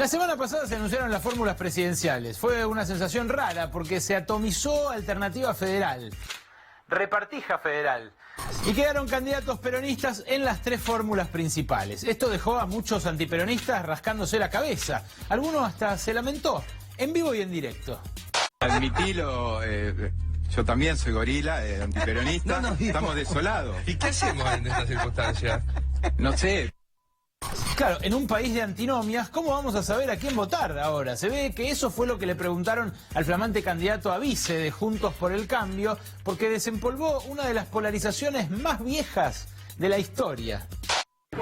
La semana pasada se anunciaron las fórmulas presidenciales. Fue una sensación rara porque se atomizó Alternativa Federal, Repartija Federal, y quedaron candidatos peronistas en las tres fórmulas principales. Esto dejó a muchos antiperonistas rascándose la cabeza. Algunos hasta se lamentó, en vivo y en directo. Admitilo, yo también soy gorila, antiperonista, estamos desolados. ¿Y qué hacemos en estas circunstancias? No sé. Claro, en un país de antinomias, ¿cómo vamos a saber a quién votar ahora? Se ve que eso fue lo que le preguntaron al flamante candidato a vice de Juntos por el Cambio, porque desempolvó una de las polarizaciones más viejas de la historia.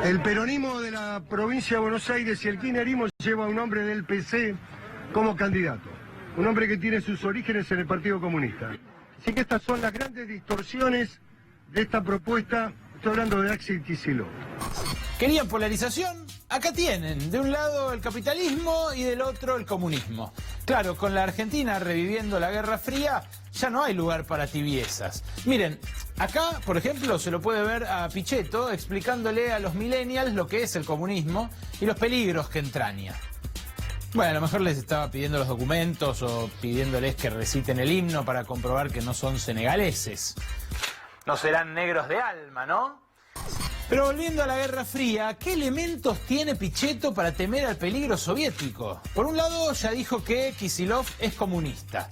El peronismo de la provincia de Buenos Aires y el kirchnerismo lleva a un hombre del PC como candidato. Un hombre que tiene sus orígenes en el Partido Comunista. Así que estas son las grandes distorsiones de esta propuesta. Estoy hablando de Axel Kicillof. ¿Querían polarización? Acá tienen, de un lado el capitalismo y del otro el comunismo. Claro, con la Argentina reviviendo la Guerra Fría, ya no hay lugar para tibiezas. Miren, acá, por ejemplo, se lo puede ver a Pichetto explicándole a los millennials lo que es el comunismo y los peligros que entraña. Bueno, a lo mejor les estaba pidiendo los documentos o pidiéndoles que reciten el himno para comprobar que no son senegaleses. No serán negros de alma, ¿no? Pero volviendo a la Guerra Fría, ¿qué elementos tiene Pichetto para temer al peligro soviético? Por un lado, ya dijo que Kicillof es comunista.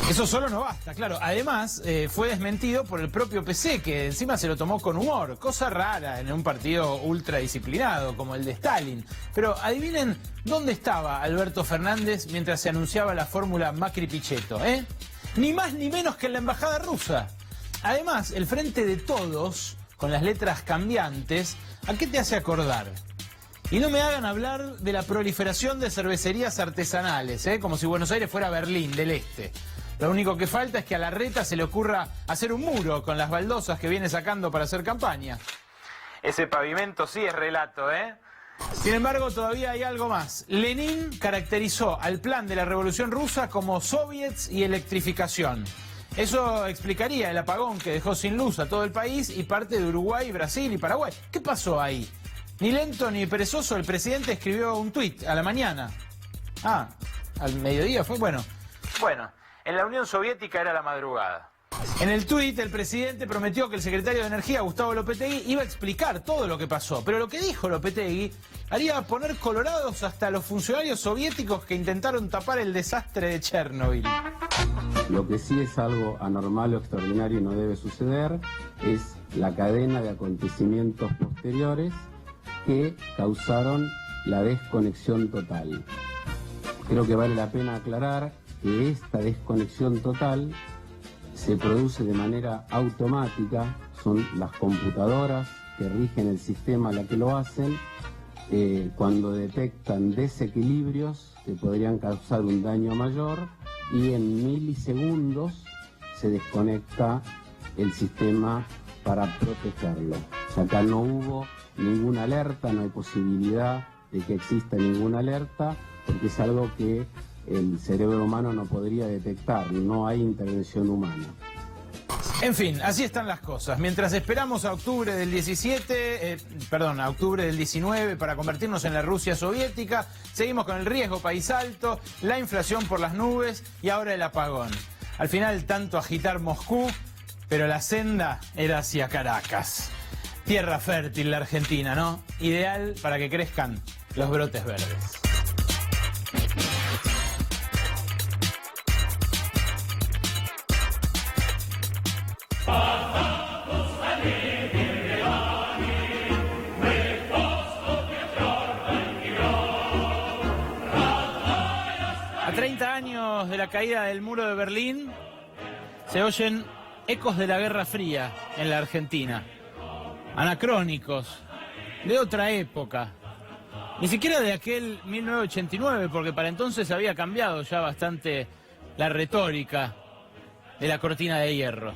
Eso solo no basta, claro. Además, fue desmentido por el propio PC, que encima se lo tomó con humor. Cosa rara en un partido ultradisciplinado como el de Stalin. Pero adivinen dónde estaba Alberto Fernández mientras se anunciaba la fórmula Macri-Pichetto, ¿eh? Ni más ni menos que en la embajada rusa. Además, el Frente de Todos, con las letras cambiantes, ¿a qué te hace acordar? Y no me hagan hablar de la proliferación de cervecerías artesanales, como si Buenos Aires fuera Berlín del Este. Lo único que falta es que a Larreta se le ocurra hacer un muro con las baldosas que viene sacando para hacer campaña. Ese pavimento sí es relato, ¿eh? Sin embargo, todavía hay algo más. Lenin caracterizó al plan de la Revolución Rusa como soviets y electrificación. Eso explicaría el apagón que dejó sin luz a todo el país y parte de Uruguay, Brasil y Paraguay. ¿Qué pasó ahí? Ni lento ni perezoso, el presidente escribió un tuit a la mañana. Ah, al mediodía fue, bueno, en la Unión Soviética era la madrugada. En el tuit, el presidente prometió que el secretario de Energía, Gustavo Lopetegui, iba a explicar todo lo que pasó. Pero lo que dijo Lopetegui haría poner colorados hasta los funcionarios soviéticos que intentaron tapar el desastre de Chernobyl. Lo que sí es algo anormal o extraordinario y no debe suceder es la cadena de acontecimientos posteriores que causaron la desconexión total. Creo que vale la pena aclarar que esta desconexión total se produce de manera automática, son las computadoras que rigen el sistema las que lo hacen, cuando detectan desequilibrios que podrían causar un daño mayor y en milisegundos se desconecta el sistema para protegerlo. O sea, acá no hubo ninguna alerta, no hay posibilidad de que exista ninguna alerta, porque es algo que el cerebro humano no podría detectar, no hay intervención humana. En fin, así están las cosas. Mientras esperamos a octubre del 19 para convertirnos en la Rusia soviética, seguimos con el riesgo país alto, la inflación por las nubes y ahora el apagón. Al final, tanto agitar Moscú, pero la senda era hacia Caracas. Tierra fértil la Argentina, ¿no? Ideal para que crezcan los brotes verdes. A 30 años de la caída del muro de Berlín, se oyen ecos de la Guerra Fría en la Argentina. Anacrónicos, de otra época. Ni siquiera de aquel 1989, porque para entonces había cambiado ya bastante la retórica de la cortina de hierro.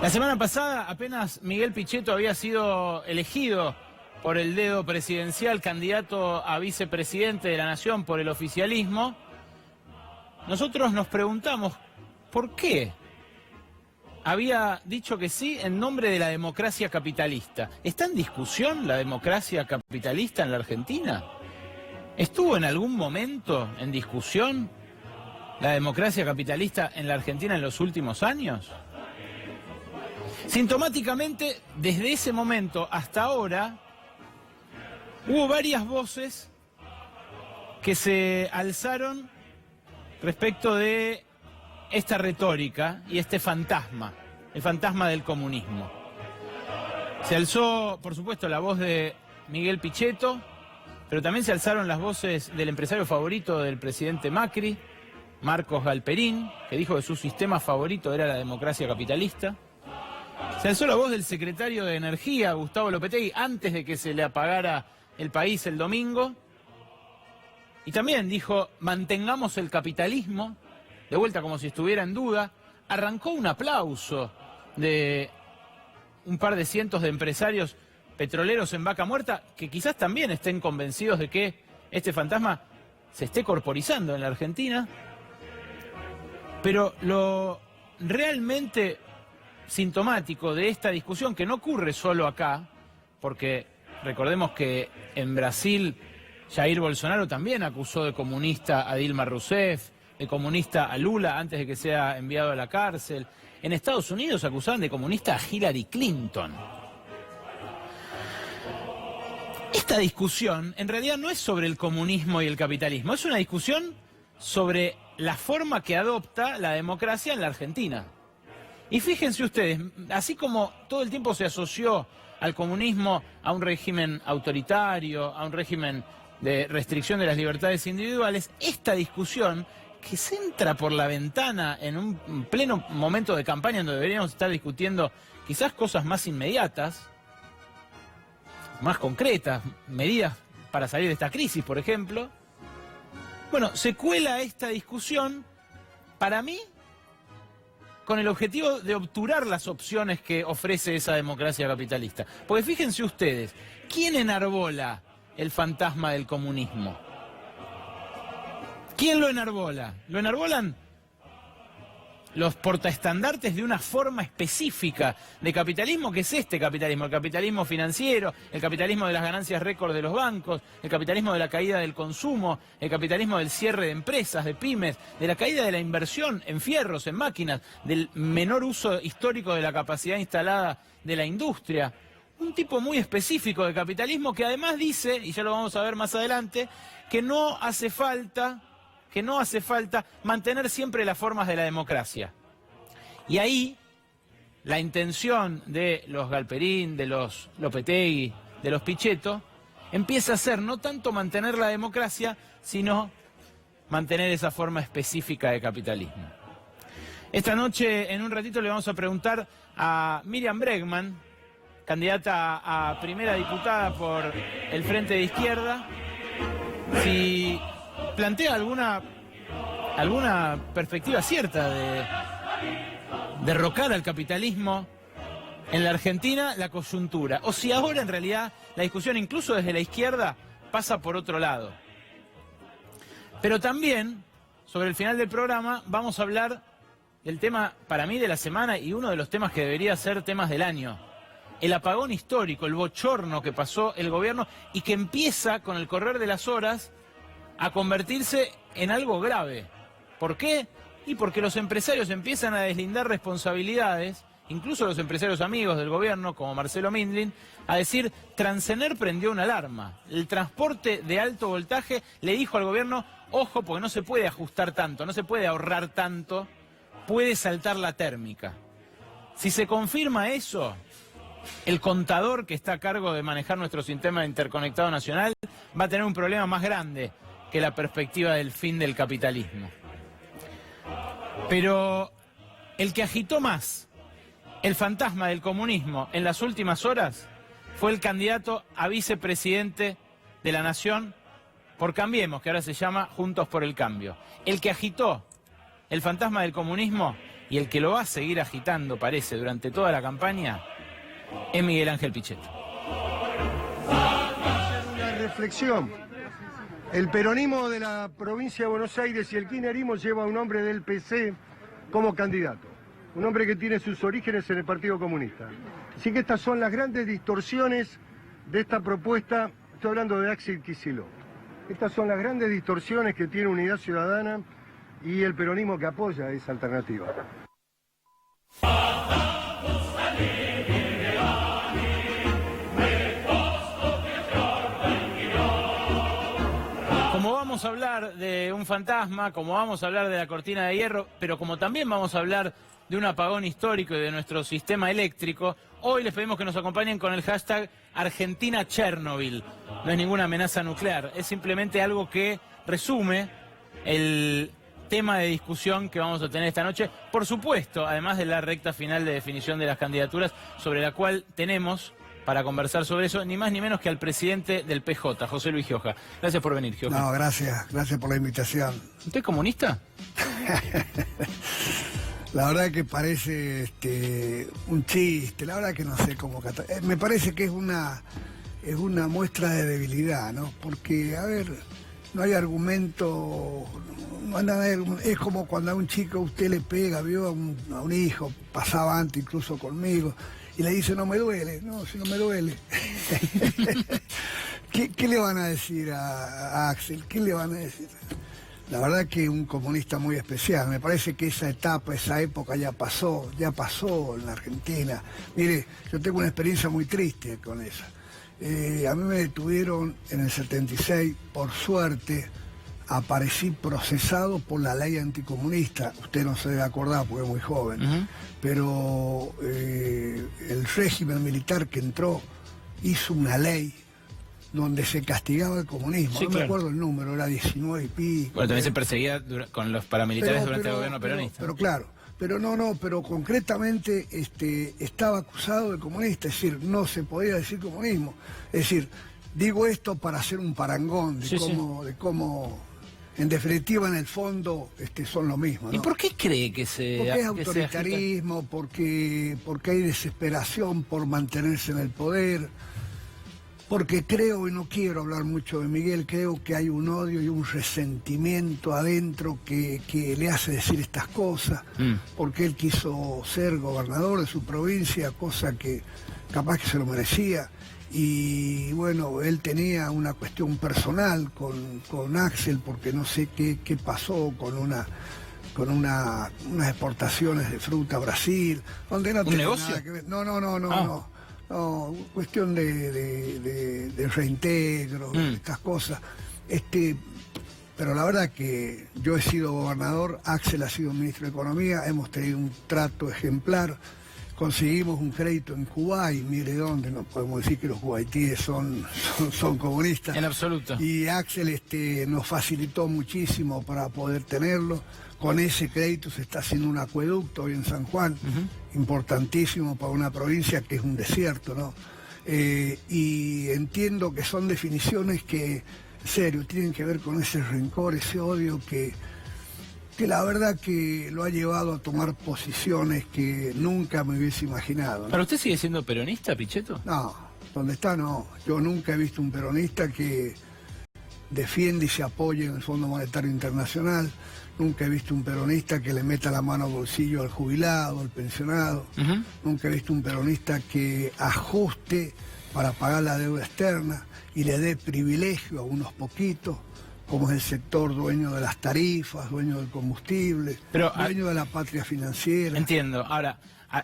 La semana pasada, apenas Miguel Pichetto había sido elegido por el dedo presidencial, candidato a vicepresidente de la Nación por el oficialismo, nosotros nos preguntamos, ¿por qué? había dicho que sí en nombre de la democracia capitalista. ¿Está en discusión la democracia capitalista en la Argentina? ¿Estuvo en algún momento en discusión la democracia capitalista en la Argentina en los últimos años? Sintomáticamente, desde ese momento hasta ahora, hubo varias voces que se alzaron respecto de esta retórica y este fantasma, el fantasma del comunismo. Se alzó, por supuesto, la voz de Miguel Pichetto, pero también se alzaron las voces del empresario favorito del presidente Macri, Marcos Galperín, que dijo que su sistema favorito era la democracia capitalista. Se alzó la voz del secretario de Energía, Gustavo Lopetegui, antes de que se le apagara el país el domingo. Y también dijo, mantengamos el capitalismo, de vuelta como si estuviera en duda. Arrancó un aplauso de un par de cientos de empresarios petroleros en Vaca Muerta, que quizás también estén convencidos de que este fantasma se esté corporizando en la Argentina. Pero lo realmente sintomático de esta discusión, que no ocurre solo acá, porque recordemos que en Brasil Jair Bolsonaro también acusó de comunista a Dilma Rousseff, de comunista a Lula antes de que sea enviado a la cárcel. En Estados Unidos acusaban de comunista a Hillary Clinton. Esta discusión en realidad no es sobre el comunismo y el capitalismo, es una discusión sobre la forma que adopta la democracia en la Argentina. Y fíjense ustedes, así como todo el tiempo se asoció al comunismo a un régimen autoritario, a un régimen de restricción de las libertades individuales, esta discusión que se entra por la ventana en un pleno momento de campaña donde deberíamos estar discutiendo quizás cosas más inmediatas, más concretas, medidas para salir de esta crisis, por ejemplo. Bueno, se cuela esta discusión, para mí, con el objetivo de obturar las opciones que ofrece esa democracia capitalista. Porque fíjense ustedes, ¿quién enarbola el fantasma del comunismo? ¿Quién lo enarbola? Lo enarbolan los portaestandartes de una forma específica de capitalismo, que es este capitalismo, el capitalismo financiero, el capitalismo de las ganancias récord de los bancos, el capitalismo de la caída del consumo, el capitalismo del cierre de empresas, de pymes, de la caída de la inversión en fierros, en máquinas, del menor uso histórico de la capacidad instalada de la industria. Un tipo muy específico de capitalismo que además dice, y ya lo vamos a ver más adelante, que no hace falta mantener siempre las formas de la democracia. Y ahí la intención de los Galperín, de los Lopetegui, de los Pichetto, empieza a ser no tanto mantener la democracia, sino mantener esa forma específica de capitalismo. Esta noche, en un ratito, le vamos a preguntar a Miriam Bregman, candidata a primera diputada por el Frente de Izquierda, si plantea alguna perspectiva cierta de derrocar al capitalismo en la Argentina, la coyuntura, o si ahora en realidad la discusión incluso desde la izquierda pasa por otro lado. Pero también, sobre el final del programa, vamos a hablar del tema, para mí, de la semana y uno de los temas que debería ser temas del año. El apagón histórico, el bochorno que pasó el gobierno y que empieza con el correr de las horas a convertirse en algo grave. ¿Por qué? Y porque los empresarios empiezan a deslindar responsabilidades, incluso los empresarios amigos del gobierno, como Marcelo Mindlin, a decir, Transener prendió una alarma. El transporte de alto voltaje le dijo al gobierno, ojo, porque no se puede ajustar tanto, no se puede ahorrar tanto, puede saltar la térmica. Si se confirma eso, el contador que está a cargo de manejar nuestro sistema interconectado nacional va a tener un problema más grande que la perspectiva del fin del capitalismo. Pero el que agitó más el fantasma del comunismo en las últimas horas fue el candidato a vicepresidente de la Nación por Cambiemos, que ahora se llama Juntos por el Cambio. El que agitó el fantasma del comunismo y el que lo va a seguir agitando, parece, durante toda la campaña, es Miguel Ángel Pichetto. Una reflexión. El peronismo de la provincia de Buenos Aires y el kirchnerismo lleva a un hombre del PC como candidato. un hombre que tiene sus orígenes en el Partido Comunista. Así que estas son las grandes distorsiones de esta propuesta, estoy hablando de Axel Kicillof. Estas son las grandes distorsiones que tiene Unidad Ciudadana y el peronismo que apoya esa alternativa. Como vamos a hablar de un fantasma, como vamos a hablar de la cortina de hierro, pero como también vamos a hablar de un apagón histórico y de nuestro sistema eléctrico, hoy les pedimos que nos acompañen con el hashtag Argentina Chernobyl. No es ninguna amenaza nuclear, es simplemente algo que resume el tema de discusión que vamos a tener esta noche. Por supuesto, además de la recta final de definición de las candidaturas, sobre la cual tenemos para conversar sobre eso, ni más ni menos que al presidente del PJ, José Luis Gioja. Gracias por venir, Gioja. No, gracias por la invitación. ¿Usted es comunista? La verdad que parece un chiste, la verdad que no sé cómo... Me parece que es una muestra de debilidad, ¿no? Porque, a ver, no hay argumento, no hay nada, es como cuando a un chico usted le pega, vio a un hijo, pasaba antes incluso conmigo, y le dice, no me duele, no, si no me duele. ¿Qué le van a decir a Axel? ¿Qué le van a decir? La verdad que un comunista muy especial. Me parece que esa etapa, esa época ya pasó en la Argentina. Mire, yo tengo una experiencia muy triste con esa. A mí me detuvieron en el 76, por suerte, aparecí procesado por la ley anticomunista. Usted no se debe acordar porque es muy joven, pero el régimen militar que entró hizo una ley donde se castigaba el comunismo. Sí, no claro. me acuerdo el número, era 19 y pico. Bueno, también se perseguía con los paramilitares durante el gobierno peronista. Pero claro, pero concretamente estaba acusado de comunista, es decir, no se podía decir comunismo. Es decir, digo esto para hacer un parangón de cómo, en definitiva, en el fondo, son lo mismo, ¿no? ¿Y por qué cree que Porque es autoritarismo, porque hay desesperación por mantenerse en el poder. Porque creo, y no quiero hablar mucho de Miguel, creo que hay un odio y un resentimiento adentro que le hace decir estas cosas, porque él quiso ser gobernador de su provincia, cosa que capaz que se lo merecía, y bueno, él tenía una cuestión personal con Axel, porque no sé qué pasó con unas exportaciones de fruta a Brasil, donde no tenía nada que ver. No. No, cuestión de reintegro, estas cosas. Pero la verdad que yo he sido gobernador, Axel ha sido ministro de Economía, hemos tenido un trato ejemplar, conseguimos un crédito en Kuwait, mire dónde, no podemos decir que los kuwaitíes son comunistas. En absoluto. Y Axel nos facilitó muchísimo para poder tenerlo. Con ese crédito se está haciendo un acueducto hoy en San Juan, importantísimo para una provincia que es un desierto, ¿no? Y entiendo que son definiciones que, en serio, tienen que ver con ese rencor, ese odio que la verdad que lo ha llevado a tomar posiciones que nunca me hubiese imaginado, ¿no? ¿Para usted sigue siendo peronista, Pichetto? No, donde está no. Yo nunca he visto un peronista que defiende y se apoye en el Fondo Monetario Internacional. Nunca he visto un peronista que le meta la mano al bolsillo al jubilado, al pensionado. Nunca he visto un peronista que ajuste para pagar la deuda externa y le dé privilegio a unos poquitos, como es el sector dueño de las tarifas, dueño del combustible, dueño de la patria financiera. Entiendo. Ahora,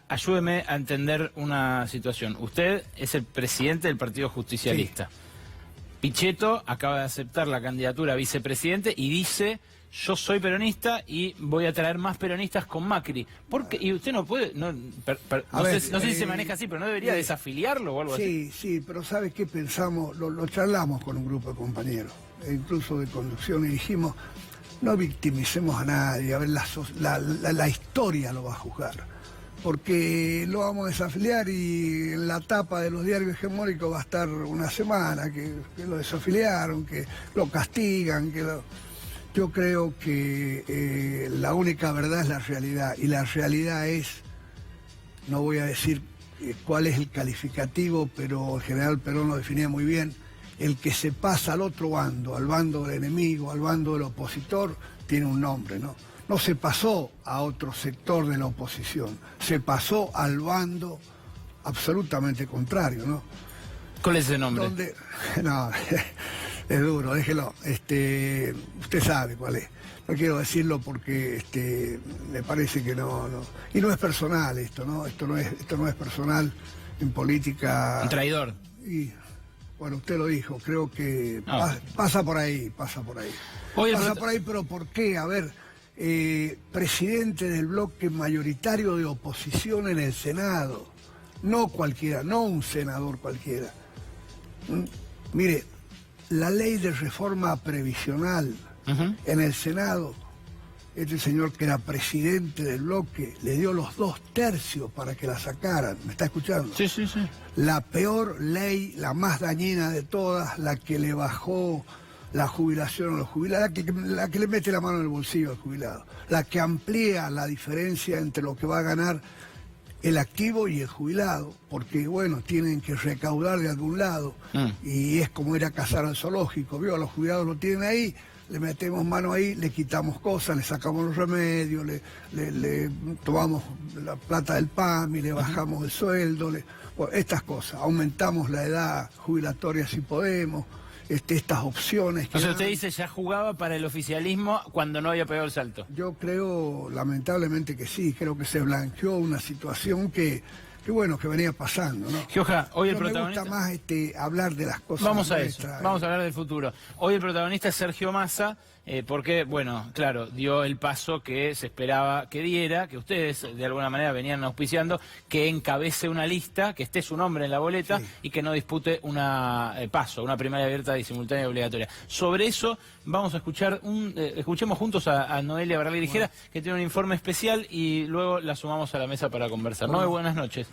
ayúdeme a entender una situación. Usted es el presidente del Partido Justicialista. Sí. Pichetto acaba de aceptar la candidatura a vicepresidente y dice: yo soy peronista y voy a traer más peronistas con Macri. Porque, y usted no puede, no sé si se maneja así, pero no debería desafiliarlo o algo así. Sí, pero ¿sabes qué pensamos? Lo charlamos con un grupo de compañeros, incluso de conducción, y dijimos, no victimicemos a nadie, a ver, la historia lo va a juzgar. Porque lo vamos a desafiliar y en la tapa de los diarios hegemónicos va a estar una semana, que lo desafiliaron, que lo castigan, Yo creo que la única verdad es la realidad, y la realidad es, no voy a decir cuál es el calificativo, pero el general Perón lo definía muy bien, el que se pasa al otro bando, al bando del enemigo, al bando del opositor, tiene un nombre, ¿no? no se pasó a otro sector de la oposición, se pasó al bando absolutamente contrario, ¿no? ¿Cuál es ese nombre? Donde, no, es duro, déjelo. Usted sabe cuál es. No quiero decirlo porque me parece que no. Y no es personal esto, ¿no? Esto no es personal en política. Un traidor. Y, bueno, usted lo dijo, creo que No. pasa por ahí. Pasa por ahí, pero ¿por qué? A ver, presidente del bloque mayoritario de oposición en el Senado, no cualquiera, no un senador cualquiera. Mire, la ley de reforma previsional en el Senado, este señor que era presidente del bloque le dio los 2/3 para que la sacaran. ¿Me está escuchando? Sí, sí, sí. La peor ley, la más dañina de todas, la que le bajó la jubilación a los jubilados, la que le mete la mano en el bolsillo al jubilado, la que amplía la diferencia entre lo que va a ganar el activo y el jubilado, porque bueno, tienen que recaudar de algún lado, y es como ir a cazar al zoológico, ¿vio? Los jubilados lo tienen ahí, le metemos mano ahí, le quitamos cosas, le sacamos los remedios, le tomamos la plata del PAMI, le bajamos el sueldo, bueno, estas cosas, aumentamos la edad jubilatoria si podemos, estas opciones que O sea, usted dice, ya jugaba para el oficialismo cuando no había pegado el salto. Yo creo, lamentablemente que sí, creo que se blanqueó una situación que bueno, que venía pasando, ¿no? Gioja, hoy el Pero protagonista... me gusta más hablar de las cosas. Vamos a eso, nuestras. vamos a hablar del futuro. Hoy el protagonista es Sergio Massa, porque, bueno, claro, dio el paso que se esperaba que diera, que ustedes de alguna manera venían auspiciando, que encabece una lista, que esté su nombre en la boleta y que no dispute una primaria abierta y simultánea y obligatoria. Sobre eso vamos a escuchar escuchemos juntos a Noelia Barragán Ligera, que tiene un informe especial, y luego la sumamos a la mesa para conversar. Noelia, buenas noches.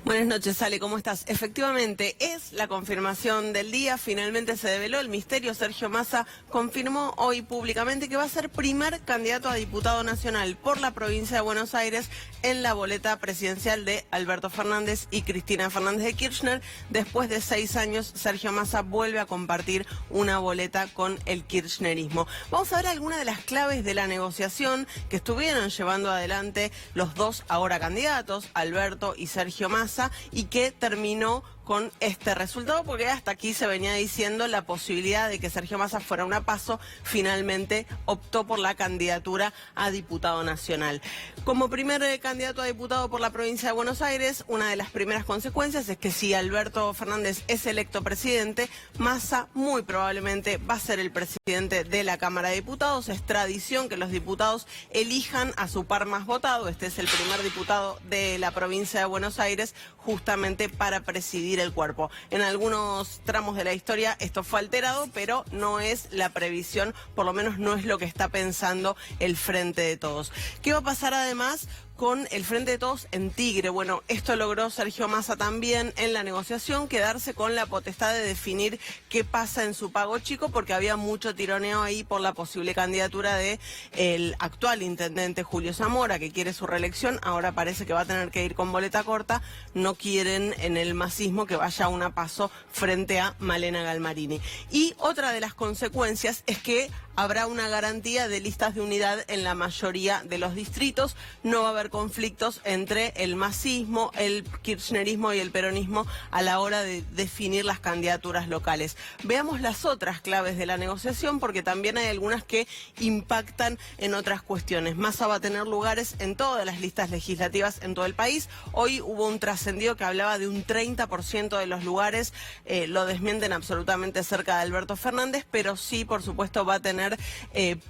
Buenas noches, Ale, ¿cómo estás? Efectivamente, es la confirmación del día, finalmente se develó el misterio. Sergio Massa confirmó hoy públicamente que va a ser primer candidato a diputado nacional por la provincia de Buenos Aires en la boleta presidencial de Alberto Fernández y Cristina Fernández de Kirchner. Después de 6 años, Sergio Massa vuelve a compartir una boleta con el kirchnerismo. Vamos a ver algunas de las claves de la negociación que estuvieron llevando adelante los dos ahora candidatos, Alberto y Sergio Massa, y que terminó con este resultado, porque hasta aquí se venía diciendo la posibilidad de que Sergio Massa fuera una PASO, finalmente optó por la candidatura a diputado nacional. Como primer candidato a diputado por la provincia de Buenos Aires, una de las primeras consecuencias es que si Alberto Fernández es electo presidente, Massa muy probablemente va a ser el presidente de la Cámara de Diputados. Es tradición que los diputados elijan a su par más votado. Este es el primer diputado de la provincia de Buenos Aires justamente para presidir el cuerpo. En algunos tramos de la historia esto fue alterado, pero no es la previsión, por lo menos no es lo que está pensando el Frente de Todos. ¿Qué va a pasar además con el Frente de Todos en Tigre? Bueno, esto logró Sergio Massa también en la negociación, quedarse con la potestad de definir qué pasa en su pago chico, porque había mucho tironeo ahí por la posible candidatura de el actual intendente Julio Zamora, que quiere su reelección. Ahora parece que va a tener que ir con boleta corta. No quieren en el masismo que vaya una PASO frente a Malena Galmarini. Y otra de las consecuencias es que habrá una garantía de listas de unidad en la mayoría de los distritos. No va a haber conflictos entre el masismo, el kirchnerismo y el peronismo a la hora de definir las candidaturas locales. Veamos las otras claves de la negociación, porque también hay algunas que impactan en otras cuestiones. Massa va a tener lugares en todas las listas legislativas en todo el país. Hoy hubo un trascendido que hablaba de un 30% de los lugares. Lo desmienten absolutamente cerca de Alberto Fernández, pero sí, por supuesto, va a tener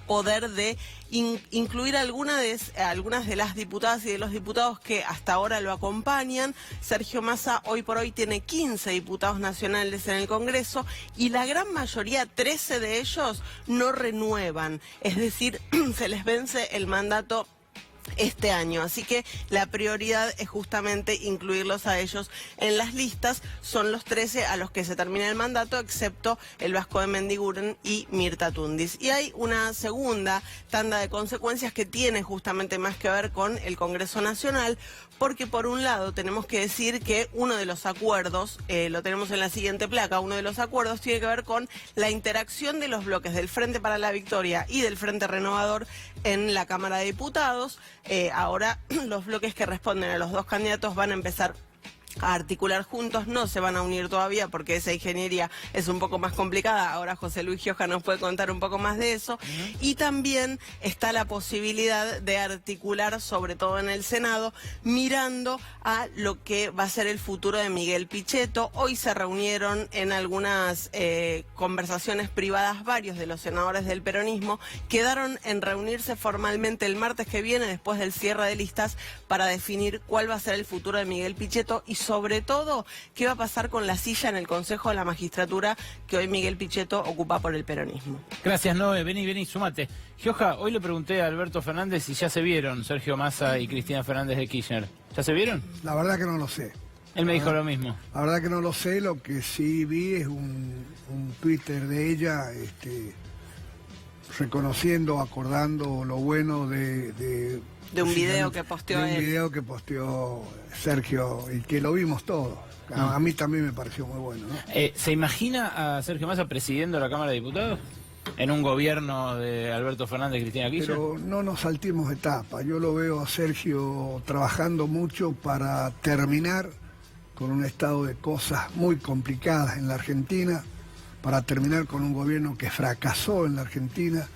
poder de incluir algunas de las diputadas y de los diputados que hasta ahora lo acompañan. Sergio Massa hoy por hoy tiene 15 diputados nacionales en el Congreso y la gran mayoría, 13 de ellos, no renuevan. Es decir, se les vence el mandato este año. Así que la prioridad es justamente incluirlos a ellos en las listas. Son los 13 a los que se termina el mandato, excepto el Vasco de Mendiguren y Mirta Tundis. Y hay una segunda tanda de consecuencias que tiene justamente más que ver con el Congreso Nacional, porque por un lado tenemos que decir que uno de los acuerdos, lo tenemos en la siguiente placa, uno de los acuerdos tiene que ver con la interacción de los bloques del Frente para la Victoria y del Frente Renovador en la Cámara de Diputados. Ahora los bloques que responden a los dos candidatos van a empezar a articular juntos, no se van a unir todavía porque esa ingeniería es un poco más complicada. Ahora José Luis Gioja nos puede contar un poco más de eso. Y también está la posibilidad de articular, sobre todo en el Senado, mirando a lo que va a ser el futuro de Miguel Pichetto. Hoy se reunieron en algunas conversaciones privadas varios de los senadores del peronismo. Quedaron en reunirse formalmente el martes que viene, después del cierre de listas, para definir cuál va a ser el futuro de Miguel Pichetto y sobre todo qué va a pasar con la silla en el Consejo de la Magistratura que hoy Miguel Pichetto ocupa por el peronismo. Gracias, Noé. Vení, súmate. Gioja, hoy le pregunté a Alberto Fernández si ya se vieron Sergio Massa y Cristina Fernández de Kirchner. ¿Ya se vieron? La verdad que no lo sé. Él me dijo lo mismo. La verdad que no lo sé, lo que sí vi es un Twitter de ella reconociendo, acordando lo bueno de un video que posteó él. De un video que posteó Sergio y que lo vimos todos. A mí también me pareció muy bueno, ¿no? ¿Se imagina a Sergio Massa presidiendo la Cámara de Diputados? ¿En un gobierno de Alberto Fernández y Cristina Kirchner? Pero no nos saltemos etapas. Yo lo veo a Sergio trabajando mucho para terminar con un estado de cosas muy complicadas en la Argentina, para terminar con un gobierno que fracasó en la Argentina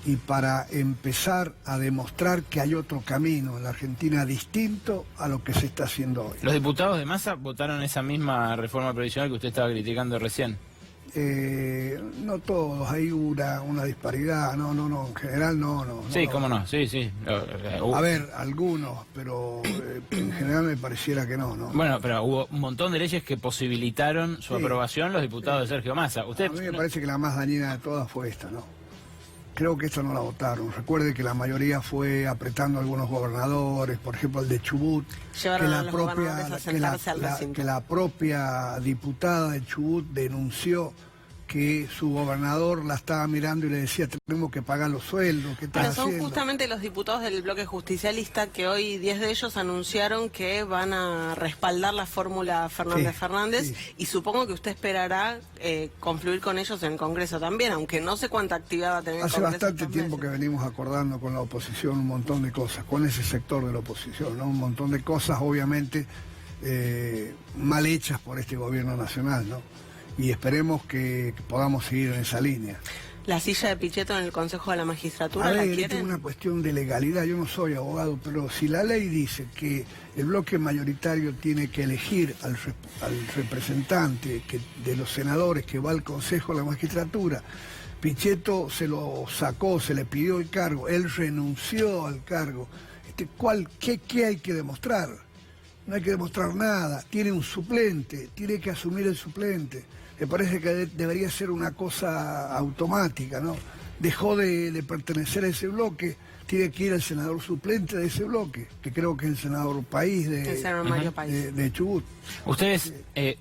y para empezar a demostrar que hay otro camino en la Argentina distinto a lo que se está haciendo hoy. ¿Los diputados de Massa votaron esa misma reforma previsional que usted estaba criticando recién? No todos, hay una disparidad, no, en general no. Sí, cómo no, sí. A ver, algunos, pero en general me pareciera que no. Bueno, pero hubo un montón de leyes que posibilitaron su aprobación los diputados de Sergio Massa. A mí me parece que la más dañina de todas fue esta, ¿no? Creo que esta no la votaron. Recuerde que la mayoría fue apretando a algunos gobernadores, por ejemplo el de Chubut, llevaron a los gobernadores a sentarse al recinto. Que la propia diputada de Chubut denunció que su gobernador la estaba mirando y le decía, tenemos que pagar los sueldos. Pero son justamente los diputados del bloque justicialista que hoy 10 de ellos anunciaron que van a respaldar la fórmula Fernández y supongo que usted esperará confluir con ellos en el Congreso también, aunque no sé cuánta actividad va a tener el Congreso. Hace bastante tiempo que venimos acordando con la oposición un montón de cosas, con ese sector de la oposición, ¿no? Un montón de cosas obviamente mal hechas por este gobierno nacional, ¿no? Y esperemos que podamos seguir en esa línea. ¿La silla de Pichetto en el Consejo de la Magistratura la quieren? Esto es una cuestión de legalidad, yo no soy abogado, pero si la ley dice que el bloque mayoritario tiene que elegir al representante de los senadores que va al Consejo de la Magistratura, Pichetto se lo sacó, se le pidió el cargo, él renunció al cargo, ¿qué hay que demostrar? No hay que demostrar nada, tiene un suplente, tiene que asumir el suplente. Me parece que debería ser una cosa automática, ¿no? Dejó de pertenecer a ese bloque, tiene que ir al senador suplente de ese bloque, que creo que es el senador País de Chubut. Ustedes...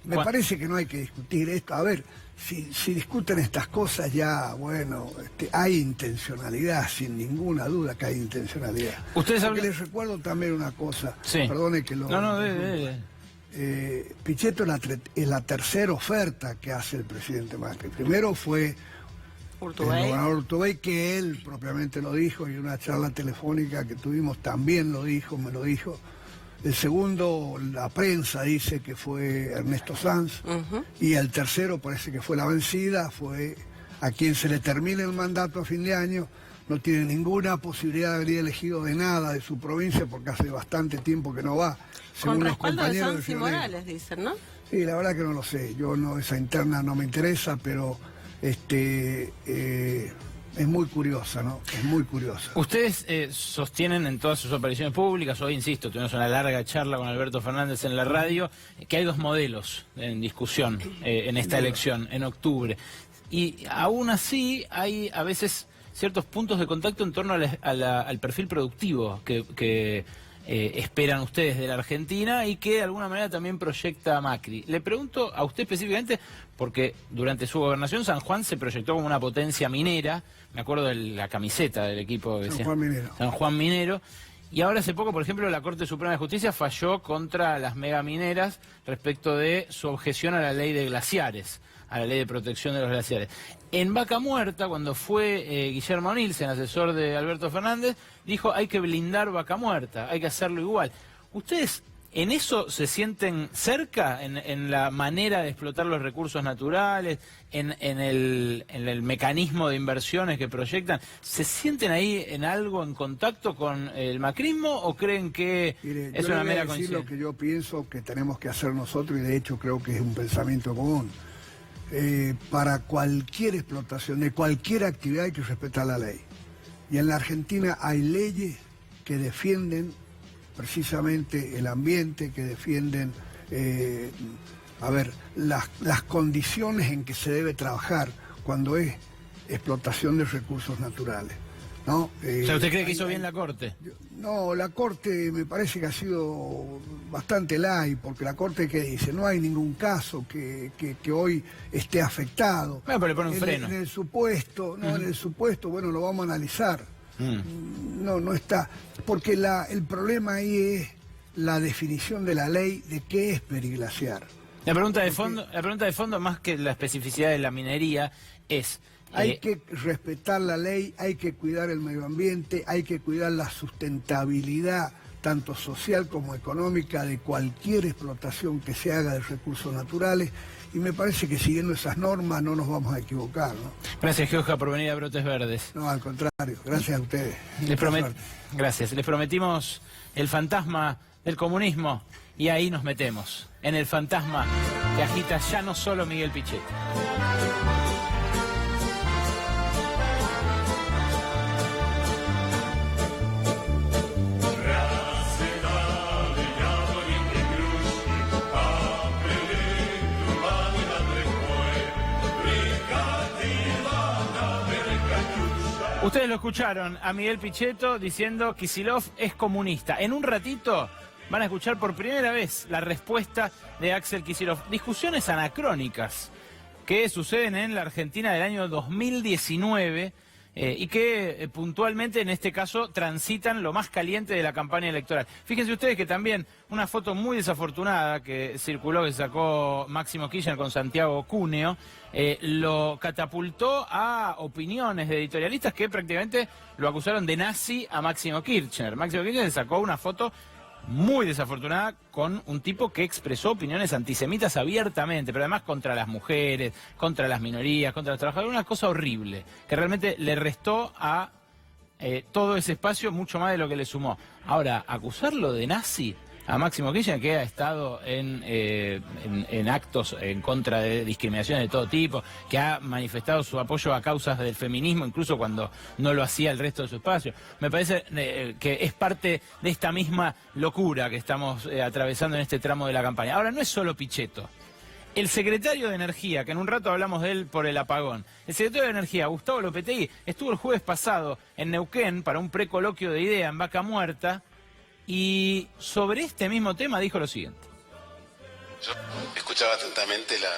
me parece que no hay que discutir esto. A ver, si discuten estas cosas ya, bueno, hay intencionalidad, sin ninguna duda que hay intencionalidad. Ustedes les recuerdo también una cosa, perdone que lo... Pichetto es la tercera oferta que hace el presidente Macri. Primero fue Urtubey. El gobernador Urtubey, que él propiamente lo dijo, y una charla telefónica que tuvimos también me lo dijo. El segundo, la prensa dice que fue Ernesto Sanz, y el tercero parece que fue la vencida, fue a quien se le termine el mandato a fin de año. No tiene ninguna posibilidad de haber elegido de nada de su provincia porque hace bastante tiempo que no va. Con respaldo de Sanz y Morales, dicen, ¿no? Sí, la verdad que no lo sé. Yo no, esa interna no me interesa, pero es muy curiosa, ¿no? Es muy curiosa. Ustedes sostienen en todas sus apariciones públicas, hoy insisto, tuvimos una larga charla con Alberto Fernández en la radio, que hay dos modelos en discusión en esta elección, en octubre. Y aún así hay a veces ciertos puntos de contacto en torno al perfil productivo que esperan ustedes de la Argentina y que de alguna manera también proyecta Macri. Le pregunto a usted específicamente, porque durante su gobernación San Juan se proyectó como una potencia minera, me acuerdo de la camiseta del equipo que San decía Juan Minero. San Juan Minero, y ahora hace poco, por ejemplo, la Corte Suprema de Justicia falló contra las megamineras respecto de su objeción a la ley de glaciares, a la ley de protección de los glaciares. En Vaca Muerta, cuando fue Guillermo Nielsen, asesor de Alberto Fernández, dijo hay que blindar Vaca Muerta, hay que hacerlo igual. ¿Ustedes en eso se sienten cerca, en la manera de explotar los recursos naturales, en el mecanismo de inversiones que proyectan? ¿Se sienten ahí en algo, en contacto con el macrismo o creen que es una mera coincidencia? Lo que yo pienso que tenemos que hacer nosotros, y de hecho creo que es un pensamiento común. Para cualquier explotación de cualquier actividad hay que respetar la ley. Y en la Argentina hay leyes que defienden precisamente el ambiente, que defienden las condiciones en que se debe trabajar cuando es explotación de recursos naturales, ¿no? O sea, ¿usted cree que hizo bien la Corte? No, la Corte me parece que ha sido bastante light, porque la Corte que dice, no hay ningún caso que hoy esté afectado. Bueno, pero le pone un freno. En el supuesto, en el supuesto, bueno, lo vamos a analizar. No está, porque el problema ahí es la definición de la ley de qué es periglaciar. La pregunta de fondo, más que la especificidad de la minería, es... Hay que respetar la ley, hay que cuidar el medio ambiente, hay que cuidar la sustentabilidad, tanto social como económica, de cualquier explotación que se haga de recursos naturales, y me parece que siguiendo esas normas no nos vamos a equivocar, ¿no? Gracias, Georgia, por venir a Brotes Verdes. No, al contrario, gracias a ustedes. Gracias. Les prometimos el fantasma del comunismo y ahí nos metemos, en el fantasma que agita ya no solo Miguel Pichetto. Ustedes lo escucharon a Miguel Pichetto diciendo Kicillof es comunista. En un ratito van a escuchar por primera vez la respuesta de Axel Kicillof. Discusiones anacrónicas que suceden en la Argentina del año 2019 y que puntualmente en este caso transitan lo más caliente de la campaña electoral. Fíjense ustedes que también una foto muy desafortunada que circuló, que sacó Máximo Kirchner con Santiago Cúneo, lo catapultó a opiniones de editorialistas que prácticamente lo acusaron de nazi a Máximo Kirchner. Máximo Kirchner sacó una foto muy desafortunada con un tipo que expresó opiniones antisemitas abiertamente, pero además contra las mujeres, contra las minorías, contra los trabajadores, una cosa horrible, que realmente le restó a todo ese espacio mucho más de lo que le sumó. Ahora, acusarlo de nazi a Máximo Kirchner, que ha estado en actos en contra de discriminaciones de todo tipo, que ha manifestado su apoyo a causas del feminismo, incluso cuando no lo hacía el resto de su espacio. Me parece que es parte de esta misma locura que estamos atravesando en este tramo de la campaña. Ahora, no es solo Pichetto. El secretario de Energía, que en un rato hablamos de él por el apagón, el secretario de Energía, Gustavo Lopetegui, estuvo el jueves pasado en Neuquén para un precoloquio de idea en Vaca Muerta, y sobre este mismo tema dijo lo siguiente. Yo escuchaba atentamente la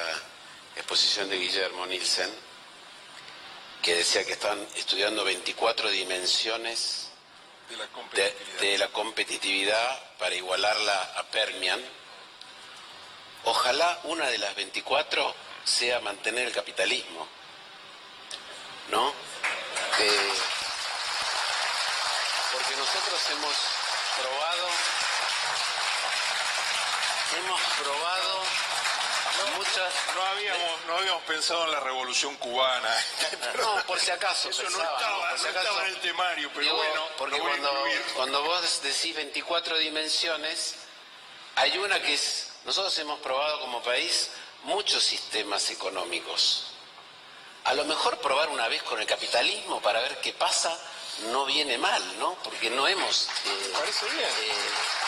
exposición de Guillermo Nielsen, que decía que están estudiando 24 dimensiones de la competitividad para igualarla a Permian. Ojalá una de las 24 sea mantener el capitalismo, ¿no? Porque nosotros hemos probado muchas... No habíamos pensado en la revolución cubana. No, por si acaso. Eso no estaba en el temario, pero bueno. Porque cuando vos decís 24 dimensiones, hay una que es... Nosotros hemos probado como país muchos sistemas económicos. A lo mejor probar una vez con el capitalismo para ver qué pasa no viene mal, ¿no? Porque no hemos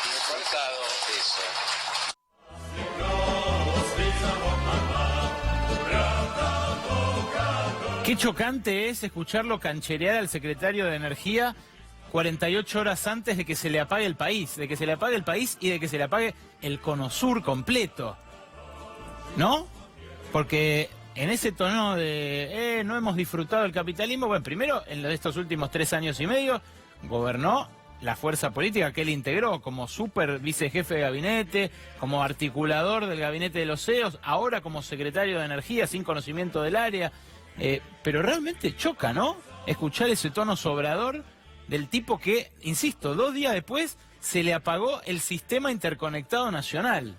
disfrutado de eso. Qué chocante es escucharlo cancherear al secretario de Energía 48 horas antes de que se le apague el país, y de que se le apague el Cono Sur completo, ¿no? Porque en ese tono de no hemos disfrutado del capitalismo, bueno, primero en estos últimos 3 años y medio gobernó la fuerza política que él integró como super vicejefe de gabinete, como articulador del gabinete de los CEOs, ahora como secretario de Energía sin conocimiento del área, pero realmente choca, ¿no? Escuchar ese tono sobrador del tipo que, insisto, 2 días después se le apagó el sistema interconectado nacional.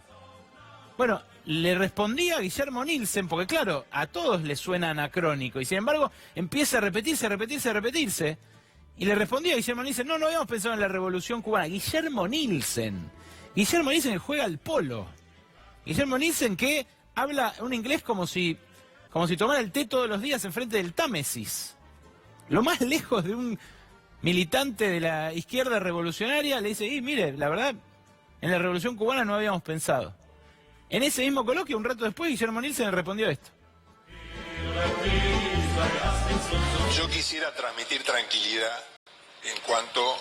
Bueno, le respondía a Guillermo Nielsen, porque claro, a todos les suena anacrónico, y sin embargo empieza a repetirse, y le respondía a Guillermo Nielsen, no habíamos pensado en la Revolución Cubana. Guillermo Nielsen que juega al polo, Guillermo Nielsen que habla un inglés como si tomara el té todos los días enfrente del Támesis. Lo más lejos de un militante de la izquierda revolucionaria, le dice, mire, la verdad, en la Revolución Cubana no habíamos pensado. En ese mismo coloquio, un rato después, Guillermo Nielsen le respondió esto. Yo quisiera transmitir tranquilidad en cuanto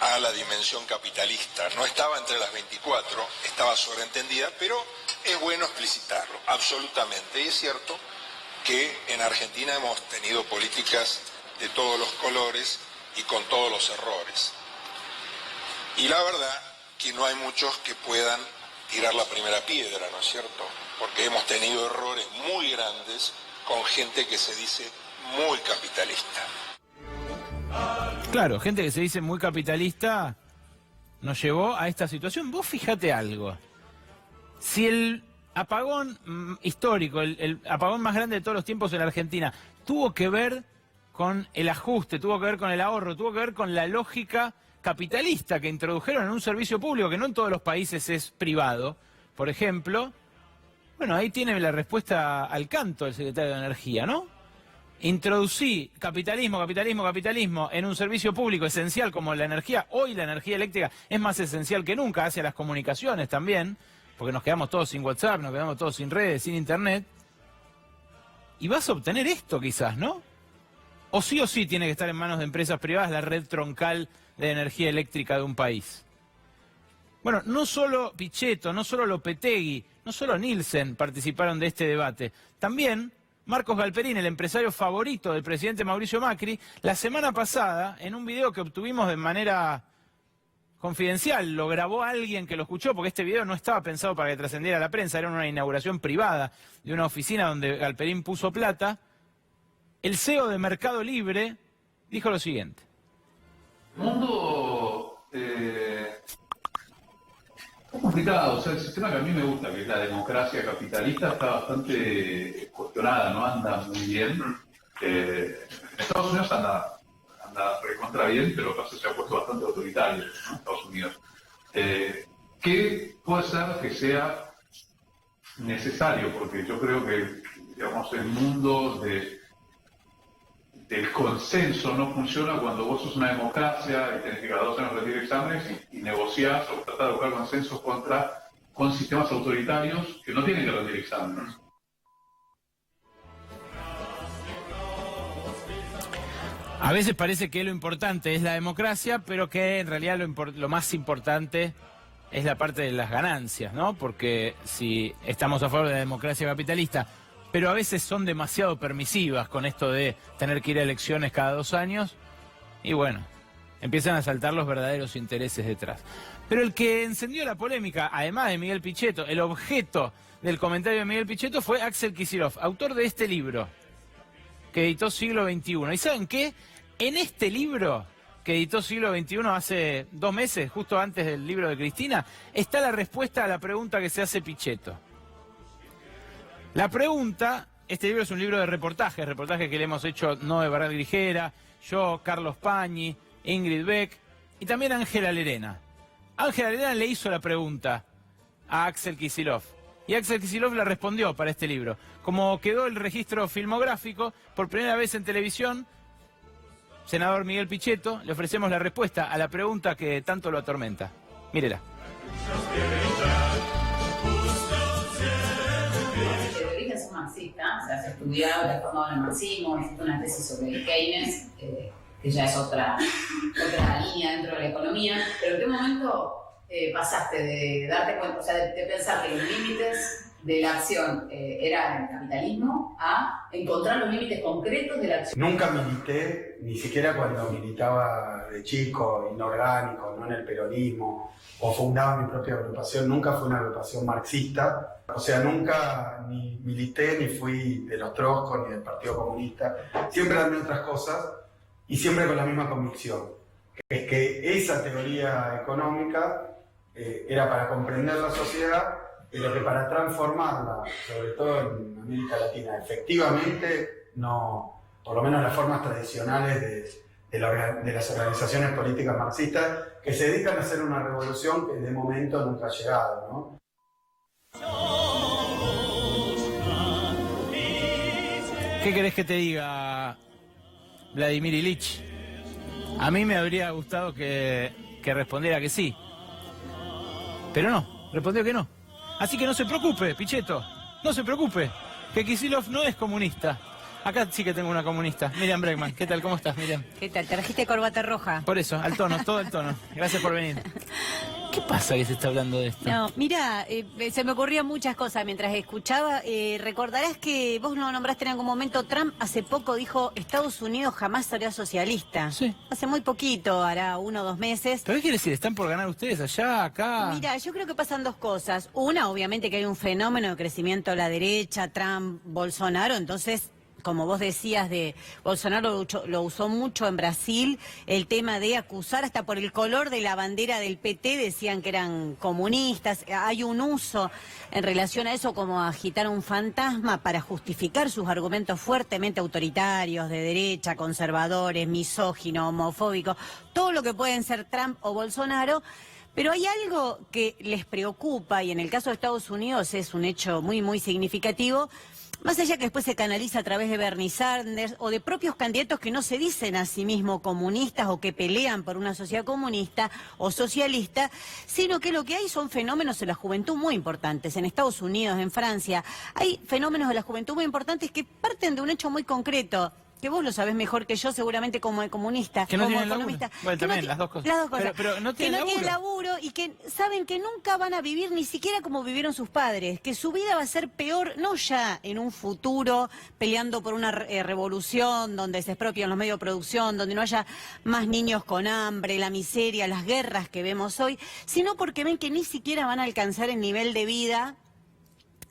a la dimensión capitalista. No estaba entre las 24, estaba sobreentendida, pero es bueno explicitarlo, absolutamente. Y es cierto que en Argentina hemos tenido políticas de todos los colores y con todos los errores. Y la verdad que no hay muchos que puedan tirar la primera piedra, ¿no es cierto? Porque hemos tenido errores muy grandes con gente que se dice muy capitalista. Claro, gente que se dice muy capitalista nos llevó a esta situación. Vos fíjate algo. Si el apagón histórico, el apagón más grande de todos los tiempos en la Argentina, tuvo que ver con el ajuste, tuvo que ver con el ahorro, tuvo que ver con la lógica capitalista que introdujeron en un servicio público que no en todos los países es privado, por ejemplo, bueno, ahí tiene la respuesta al canto del secretario de Energía, ¿no? Introducí capitalismo en un servicio público esencial como la energía. Hoy la energía eléctrica es más esencial que nunca, hacia las comunicaciones también, porque nos quedamos todos sin WhatsApp, nos quedamos todos sin redes, sin internet. Y vas a obtener esto quizás, ¿no? O sí tiene que estar en manos de empresas privadas la red troncal de energía eléctrica de un país. Bueno, no solo Pichetto, no solo Lopetegui, no solo Nielsen participaron de este debate. También Marcos Galperín, el empresario favorito del presidente Mauricio Macri, la semana pasada, en un video que obtuvimos de manera confidencial, lo grabó alguien que lo escuchó, porque este video no estaba pensado para que trascendiera a la prensa, era una inauguración privada de una oficina donde Galperín puso plata. El CEO de Mercado Libre dijo lo siguiente. El mundo es complicado, o sea, el sistema que a mí me gusta, que es la democracia capitalista, está bastante cuestionada, no anda muy bien. En Estados Unidos anda recontra bien, pero se ha puesto bastante autoritario, ¿no? Estados Unidos. ¿Qué puede ser que sea necesario? Porque yo creo que, digamos, el mundo del consenso no funciona cuando vos sos una democracia y tenés que cada 2 años rendir exámenes y negociás o tratás de buscar consensos con sistemas autoritarios que no tienen que rendir exámenes. A veces parece que lo importante es la democracia, pero que en realidad lo más importante es la parte de las ganancias, ¿no? Porque si estamos a favor de la democracia capitalista, pero a veces son demasiado permisivas con esto de tener que ir a elecciones cada 2 años, y bueno, empiezan a saltar los verdaderos intereses detrás. Pero el que encendió la polémica, además de Miguel Pichetto, el objeto del comentario de Miguel Pichetto fue Axel Kicillof, autor de este libro, que editó Siglo XXI. ¿Y saben qué? En este libro, que editó Siglo XXI hace 2 meses, justo antes del libro de Cristina, está la respuesta a la pregunta que se hace Pichetto. La pregunta, este libro es un libro de reportajes que le hemos hecho Noé Barral Grijera, yo, Carlos Pañi, Ingrid Beck y también Ángela Lerena. Ángela Lerena le hizo la pregunta a Axel Kicillof y Axel Kicillof la respondió para este libro. Como quedó el registro filmográfico, por primera vez en televisión, senador Miguel Pichetto, le ofrecemos la respuesta a la pregunta que tanto lo atormenta. Mírela. Teoría es una marxista, o sea, se ha estudiado la forma del marxismo, existe una tesis sobre Keynes, que ya es otra línea dentro de la economía, pero ¿en qué momento pasaste de darte cuenta, o sea, de pensar que los límites de la acción era el capitalismo a encontrar los límites concretos de la acción? Nunca milité, ni siquiera cuando militaba de chico, inorgánico, no en el peronismo, o fundaba mi propia agrupación, nunca fue una agrupación marxista. O sea, nunca ni milité, ni fui de los trotskos, ni del Partido Comunista. Siempre armé otras cosas y siempre con la misma convicción, que es que esa teoría económica era para comprender la sociedad, pero que para transformarla, sobre todo en América Latina, efectivamente, no, por lo menos las formas tradicionales de las organizaciones políticas marxistas, que se dedican a hacer una revolución que de momento nunca ha llegado, ¿no? ¿Qué querés que te diga, Vladimir Ilich? A mí me habría gustado que respondiera que sí. Pero no, respondió que no. Así que no se preocupe, Pichetto, no se preocupe, que Kicillof no es comunista. Acá sí que tengo una comunista, Miriam Bregman. ¿Qué tal? ¿Cómo estás, Miriam? ¿Qué tal? ¿Te trajiste corbata roja? Por eso, al tono, todo al tono. Gracias por venir. ¿Qué pasa que se está hablando de esto? No, mira, se me ocurrían muchas cosas mientras escuchaba. Recordarás que vos lo nombraste en algún momento, Trump hace poco dijo Estados Unidos jamás será socialista. Sí. Hace muy poquito, hará 1 o 2 meses. ¿Pero qué quiere decir? ¿Están por ganar ustedes allá, acá? Mira, yo creo que pasan 2 cosas. Una, obviamente que hay un fenómeno de crecimiento a la derecha, Trump, Bolsonaro, entonces... Como vos decías, Bolsonaro lo usó mucho en Brasil, el tema de acusar hasta por el color de la bandera del PT, decían que eran comunistas. Hay un uso en relación a eso como agitar un fantasma para justificar sus argumentos fuertemente autoritarios, de derecha, conservadores, misóginos, homofóbicos, todo lo que pueden ser Trump o Bolsonaro. Pero hay algo que les preocupa, y en el caso de Estados Unidos es un hecho muy, muy significativo. Más allá que después se canaliza a través de Bernie Sanders o de propios candidatos que no se dicen a sí mismos comunistas o que pelean por una sociedad comunista o socialista, sino que lo que hay son fenómenos de la juventud muy importantes. En Estados Unidos, en Francia, hay fenómenos de la juventud muy importantes que parten de un hecho muy concreto, que vos lo sabés mejor que yo, seguramente como comunista, que no como tienen economista. Laburo. Bueno, también, las dos cosas. Las dos cosas. Pero no tienen que no tienen laburo y que saben que nunca van a vivir ni siquiera como vivieron sus padres, que su vida va a ser peor, no ya en un futuro, peleando por una revolución donde se expropian los medios de producción, donde no haya más niños con hambre, la miseria, las guerras que vemos hoy, sino porque ven que ni siquiera van a alcanzar el nivel de vida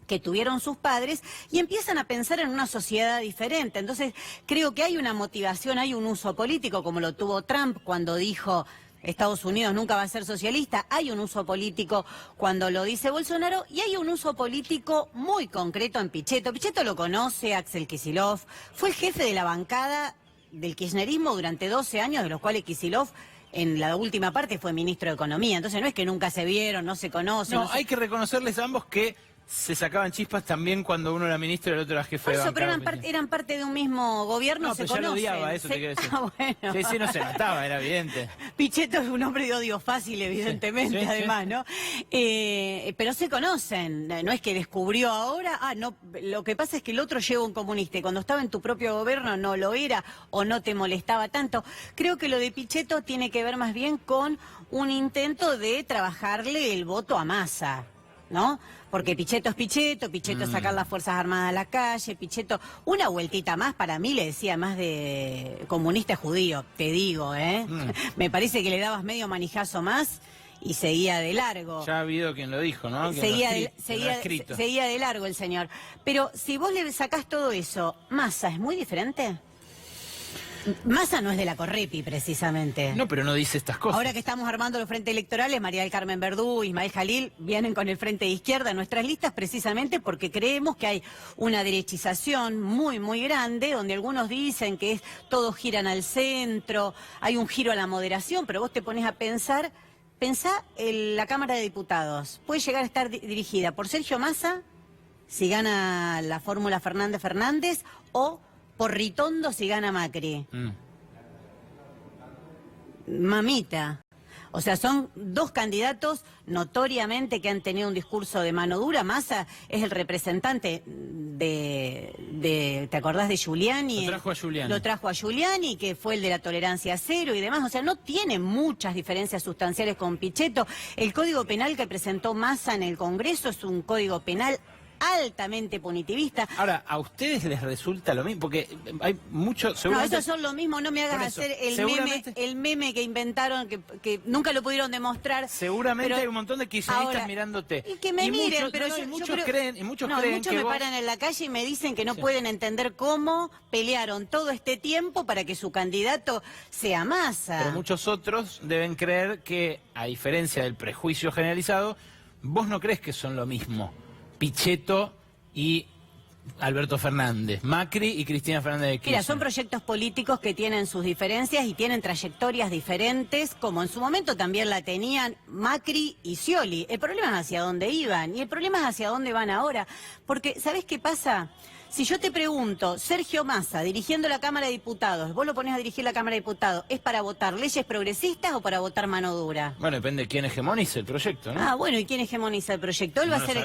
que tuvieron sus padres y empiezan a pensar en una sociedad diferente. Entonces, creo que hay una motivación, hay un uso político, como lo tuvo Trump cuando dijo Estados Unidos nunca va a ser socialista, hay un uso político cuando lo dice Bolsonaro y hay un uso político muy concreto en Pichetto. Pichetto lo conoce, Axel Kicillof, fue el jefe de la bancada del kirchnerismo durante 12 años, de los cuales Kicillof en la última parte fue ministro de Economía. Entonces no es que nunca se vieron, no se conocen. No, hay que reconocerles a ambos que se sacaban chispas también cuando uno era ministro y el otro era jefe Por eso, de pero bancada. eran parte de un mismo gobierno, No, se pero ya lo conocen. odiaba, eso te quiero decir. Bueno. Sí, no se notaba, era evidente. Pichetto es un hombre de odio fácil, evidentemente, sí, además, ¿no? Pero se conocen, no es que descubrió ahora, no, lo que pasa es que el otro lleva un comunista y cuando estaba en tu propio gobierno no lo era o no te molestaba tanto. Creo que lo de Pichetto tiene que ver más bien con un intento de trabajarle el voto a Massa, ¿no? Porque Pichetto es Pichetto, sacar las Fuerzas Armadas a la calle, Pichetto, una vueltita más, para mí le decía más de comunista judío, te digo, Me parece que le dabas medio manijazo más y seguía de largo. Ya ha habido quien lo dijo, ¿no? Seguía de largo el señor. Pero si vos le sacás todo eso, ¿Massa es muy diferente? Massa no es de la Correpi, precisamente. No, pero no dice estas cosas. Ahora que estamos armando los frentes electorales, María del Carmen Verdú, Ismael Jalil vienen con el frente de izquierda en nuestras listas precisamente porque creemos que hay una derechización muy, muy grande, donde algunos dicen que todos giran al centro, hay un giro a la moderación, pero vos te pones a pensá la Cámara de Diputados. Puede llegar a estar dirigida por Sergio Massa, si gana la fórmula Fernández, o por Ritondo si gana Macri. Mamita. O sea, son dos candidatos notoriamente que han tenido un discurso de mano dura. Massa es el representante de ¿te acordás de Giuliani? Lo trajo a Giuliani. Lo trajo a Giuliani, que fue el de la tolerancia cero y demás. O sea, no tiene muchas diferencias sustanciales con Pichetto. El código penal que presentó Massa en el Congreso es un código penal altamente punitivista. Ahora, ¿a ustedes les resulta lo mismo? Porque hay mucho... No, esos son lo mismo, no me hagas hacer el meme que inventaron, que nunca lo pudieron demostrar. Seguramente hay un montón de kirchneristas mirándote. Y que me miren, pero muchos creen que me vos... paran en la calle y me dicen que no pueden entender cómo pelearon todo este tiempo para que su candidato sea Massa. Pero muchos otros deben creer que, a diferencia del prejuicio generalizado, vos no crees que son lo mismo Pichetto y Alberto Fernández, Macri y Cristina Fernández de Kirchner. Mira, son proyectos políticos que tienen sus diferencias y tienen trayectorias diferentes, como en su momento también la tenían Macri y Scioli. El problema es hacia dónde iban y el problema es hacia dónde van ahora. Porque, ¿sabés qué pasa? Si yo te pregunto, Sergio Massa, dirigiendo la Cámara de Diputados, vos lo ponés a dirigir la Cámara de Diputados, ¿es para votar leyes progresistas o para votar mano dura? Bueno, depende de quién hegemonice el proyecto, ¿no? Ah, bueno, ¿y quién hegemoniza el proyecto? Él va a ser...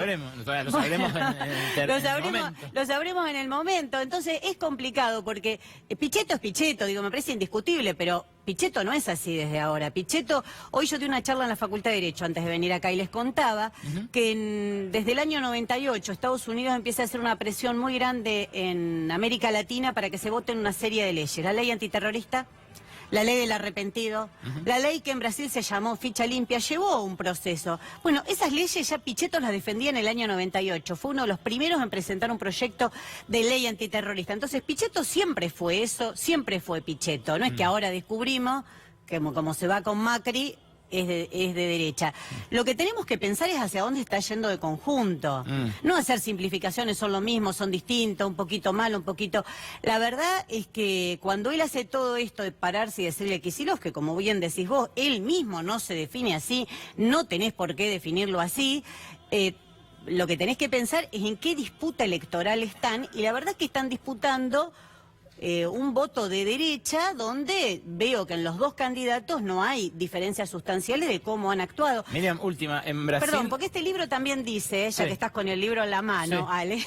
Todavía lo sabremos en el momento. Lo sabremos en el momento. Entonces es complicado porque Pichetto es Pichetto, digo, me parece indiscutible, pero Pichetto no es así desde ahora. Pichetto, hoy yo di una charla en la Facultad de Derecho antes de venir acá y les contaba que desde el año 98 Estados Unidos empieza a hacer una presión muy grande en América Latina para que se voten una serie de leyes. La ley antiterrorista, la ley del arrepentido, la ley que en Brasil se llamó ficha limpia, llevó un proceso. Bueno, esas leyes ya Pichetto las defendía en el año 98. Fue uno de los primeros en presentar un proyecto de ley antiterrorista. Entonces Pichetto siempre fue eso, siempre fue Pichetto. No es que ahora descubrimos que como se va con Macri... Es de derecha. Lo que tenemos que pensar es hacia dónde está yendo de conjunto. No hacer simplificaciones, son lo mismo, son distintos, un poquito malo, un poquito... La verdad es que cuando él hace todo esto de pararse y decirle a Kicillof, que como bien decís vos, él mismo no se define así, no tenés por qué definirlo así, lo que tenés que pensar es en qué disputa electoral están, y la verdad es que están disputando... un voto de derecha donde veo que en los dos candidatos no hay diferencias sustanciales de cómo han actuado. Miriam, última, en Brasil... Perdón, porque este libro también dice, ya que estás con el libro en la mano, Ale,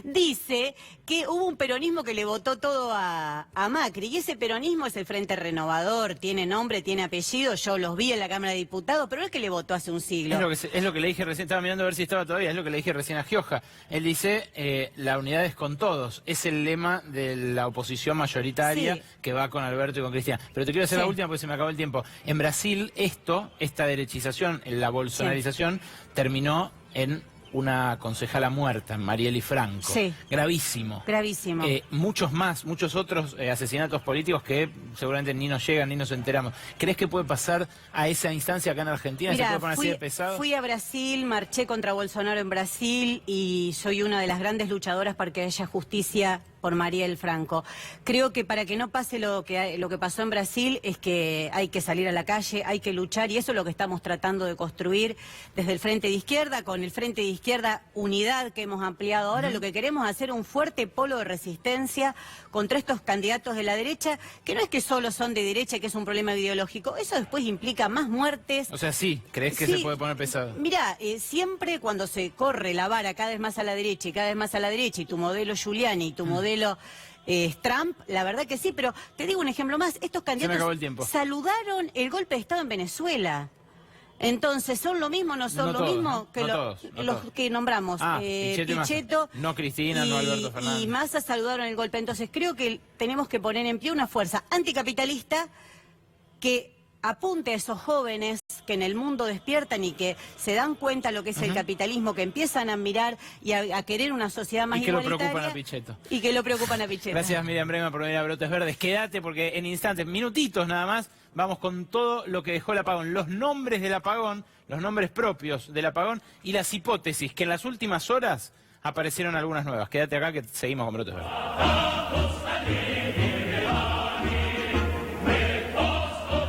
dice que hubo un peronismo que le votó todo a Macri, y ese peronismo es el Frente Renovador, tiene nombre, tiene apellido, yo los vi en la Cámara de Diputados, pero no es que le votó hace un siglo. Es lo que le dije recién, estaba mirando a ver si estaba todavía, es lo que le dije recién a Gioja. Él dice, la unidad es con todos, es el lema de la oposición mayoritaria que va con Alberto y con Cristina. Pero te quiero hacer la última porque se me acabó el tiempo. En Brasil esta derechización, la bolsonarización, terminó en una concejala muerta, Marielle Franco. Gravísimo. Gravísimo. Muchos otros asesinatos políticos que seguramente ni nos llegan ni nos enteramos. ¿Crees que puede pasar a esa instancia acá en Argentina? Mirá, ¿Se puede poner así de pesado? Fui a Brasil, marché contra Bolsonaro en Brasil y soy una de las grandes luchadoras para que haya justicia por Marielle Franco. Creo que para que no pase lo que pasó en Brasil es que hay que salir a la calle, hay que luchar, y eso es lo que estamos tratando de construir desde el Frente de Izquierda, con el Frente de Izquierda Unidad que hemos ampliado ahora. Lo que queremos es hacer un fuerte polo de resistencia contra estos candidatos de la derecha, que no es que solo son de derecha, que es un problema ideológico, eso después implica más muertes. O sea, ¿crees que se puede poner pesado? Mirá, siempre cuando se corre la vara cada vez más a la derecha y cada vez más a la derecha, y tu modelo Giuliani y tu modelo Trump, la verdad que sí, pero te digo un ejemplo más, estos candidatos saludaron el golpe de Estado en Venezuela. Entonces, ¿son lo mismo o no son lo mismo que los que nombramos? Pichetto, no Cristina, no Alberto Fernández. Y Massa saludaron el golpe. Entonces, creo que tenemos que poner en pie una fuerza anticapitalista que apunte a esos jóvenes que en el mundo despiertan y que se dan cuenta lo que es el capitalismo, que empiezan a mirar y a querer una sociedad más igualitaria. Y que lo preocupan a Pichetto. Y que lo preocupan a Pichetto. Gracias, Miriam Brema, por venir a Brotes Verdes. Quédate porque en instantes, minutitos nada más, vamos con todo lo que dejó el apagón. Los nombres del apagón, los nombres propios del apagón y las hipótesis, que en las últimas horas aparecieron algunas nuevas. Quédate acá que seguimos con Brotes Verdes.